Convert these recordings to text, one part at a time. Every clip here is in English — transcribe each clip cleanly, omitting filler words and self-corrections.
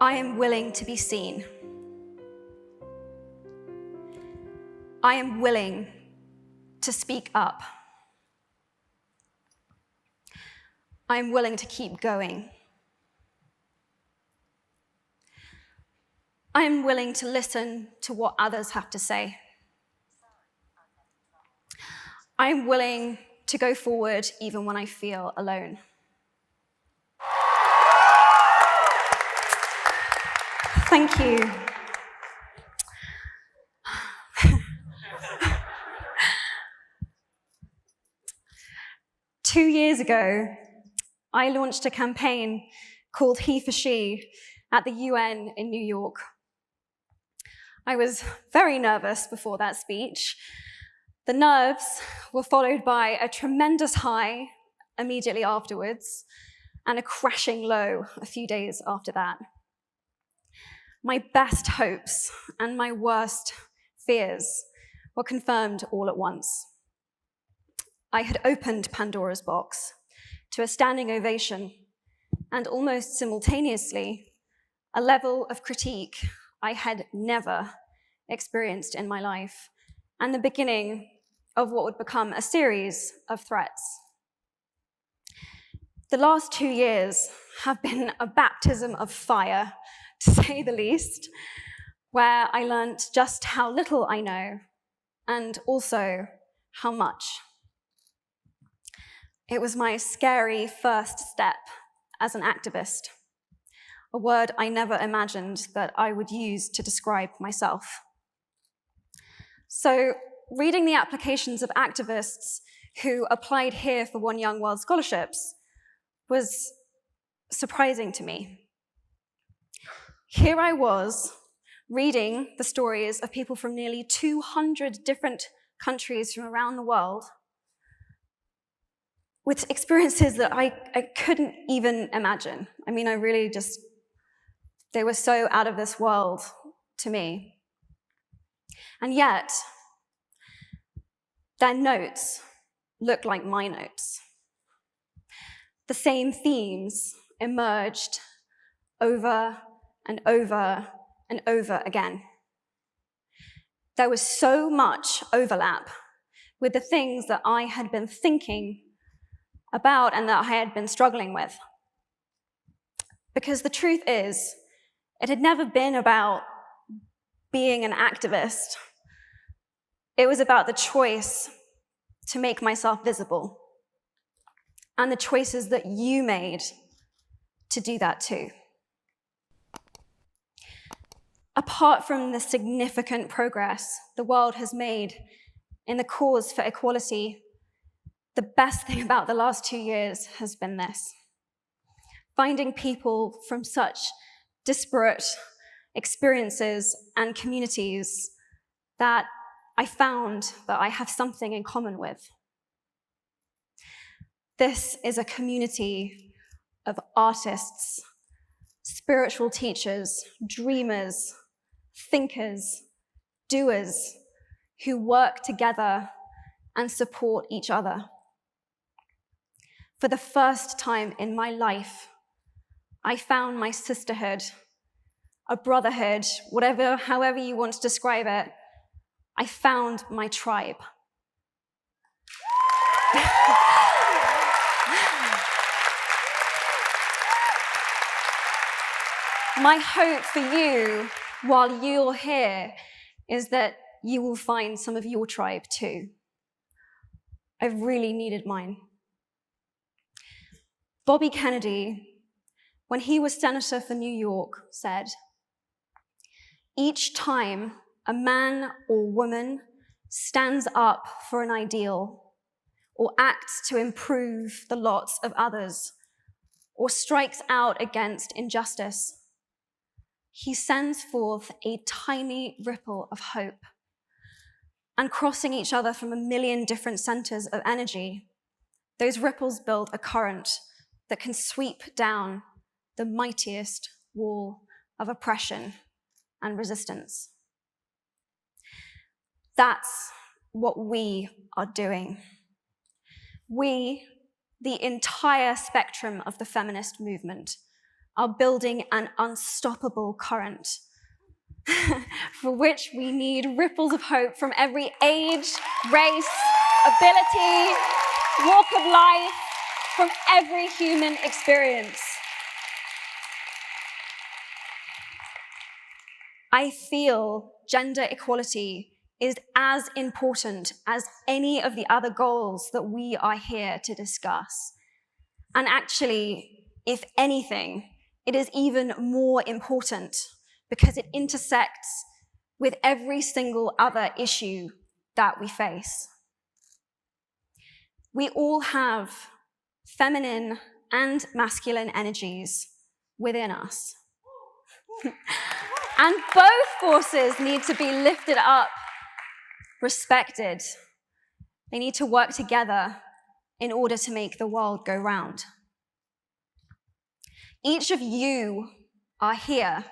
I am willing to be seen. I am willing to speak up. I am willing to keep going. I am willing to listen to what others have to say. I am willing to go forward even when I feel alone. Thank you. Two years ago, I launched a campaign called He for She at the UN in New York. I was very nervous before that speech. The nerves were followed by a tremendous high immediately afterwards and a crashing low a few days after that. My best hopes and my worst fears were confirmed all at once. I had opened Pandora's box to a standing ovation and almost simultaneously a level of critique I had never experienced in my life, and the beginning of what would become a series of threats. The last 2 years have been a baptism of fire, to say the least, where I learnt just how little I know and also how much. It was my scary first step as an activist, a word I never imagined that I would use to describe myself. So, reading the applications of activists who applied here for One Young World scholarships was surprising to me. Here I was, reading the stories of people from nearly 200 different countries from around the world, with experiences that I couldn't even imagine. I mean, they were so out of this world to me. And yet, their notes looked like my notes. The same themes emerged over and over and over again. There was so much overlap with the things that I had been thinking about and that I had been struggling with. Because the truth is, it had never been about being an activist. It was about the choice to make myself visible and the choices that you made to do that too. Apart from the significant progress the world has made in the cause for equality, the best thing about the last 2 years has been this: finding people from such disparate experiences and communities that I found that I have something in common with. This is a community of artists, spiritual teachers, dreamers, thinkers, doers, who work together and support each other. For the first time in my life, I found my sisterhood, a brotherhood, however you want to describe it. I found my tribe. My hope for you, while you're here, is that you will find some of your tribe too. I've really needed mine. Bobby Kennedy, when he was senator for New York, said, "Each time a man or woman stands up for an ideal, or acts to improve the lots of others, or strikes out against injustice, he sends forth a tiny ripple of hope. And crossing each other from a million different centers of energy, those ripples build a current that can sweep down the mightiest wall of oppression and resistance." That's what we are doing. We, the entire spectrum of the feminist movement, are building an unstoppable current for which we need ripples of hope from every age, race, ability, walk of life, from every human experience. I feel gender equality is as important as any of the other goals that we are here to discuss. And actually, if anything, it is even more important because it intersects with every single other issue that we face. We all have feminine and masculine energies within us. And both forces need to be lifted up, respected. They need to work together in order to make the world go round. Each of you are here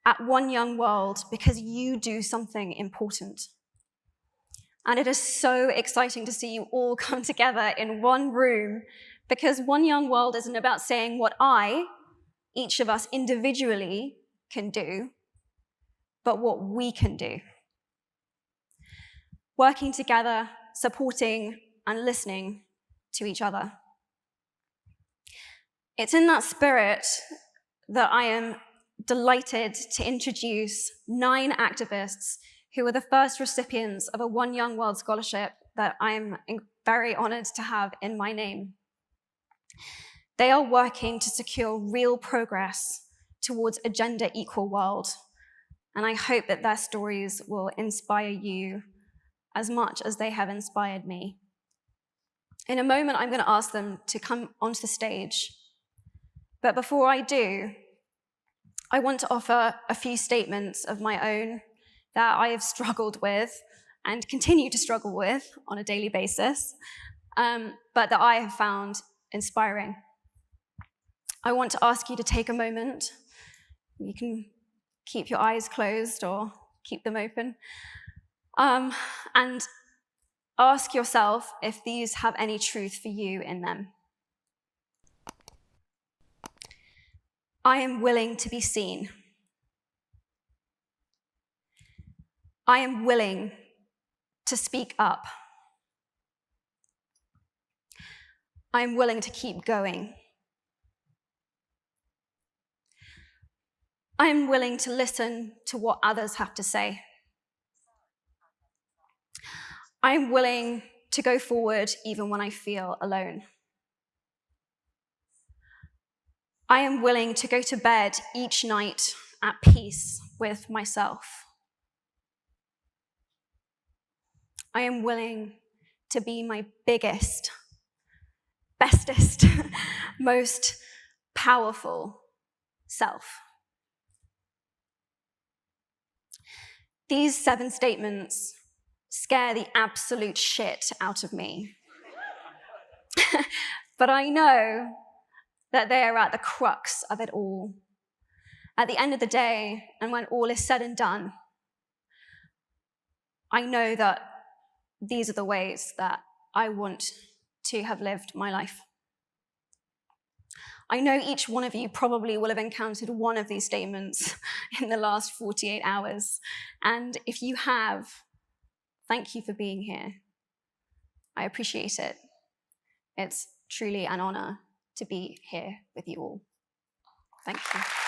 at One Young World because you do something important. And it is so exciting to see you all come together in one room, because One Young World isn't about saying what each of us individually, can do, but what we can do. Working together, supporting, and listening to each other. It's in that spirit that I am delighted to introduce 9 activists who were the first recipients of a One Young World scholarship that I'm very honored to have in my name. They are working to secure real progress towards a gender equal world, and I hope that their stories will inspire you as much as they have inspired me. In a moment, I'm going to ask them to come onto the stage, but before I do, I want to offer a few statements of my own that I have struggled with and continue to struggle with on a daily basis, but that I have found inspiring. I want to ask you to take a moment. You can keep your eyes closed or keep them open, and ask yourself if these have any truth for you in them. I am willing to be seen. I am willing to speak up. I am willing to keep going. I am willing to listen to what others have to say. I am willing to go forward even when I feel alone. I am willing to go to bed each night at peace with myself. I am willing to be my biggest, bestest, most powerful self. These 7 statements scare the absolute shit out of me. But I know that they are at the crux of it all. At the end of the day, and when all is said and done, I know that these are the ways that I want to have lived my life. I know each one of you probably will have encountered one of these statements in the last 48 hours. And if you have, thank you for being here. I appreciate it. It's truly an honor to be here with you all. Thank you.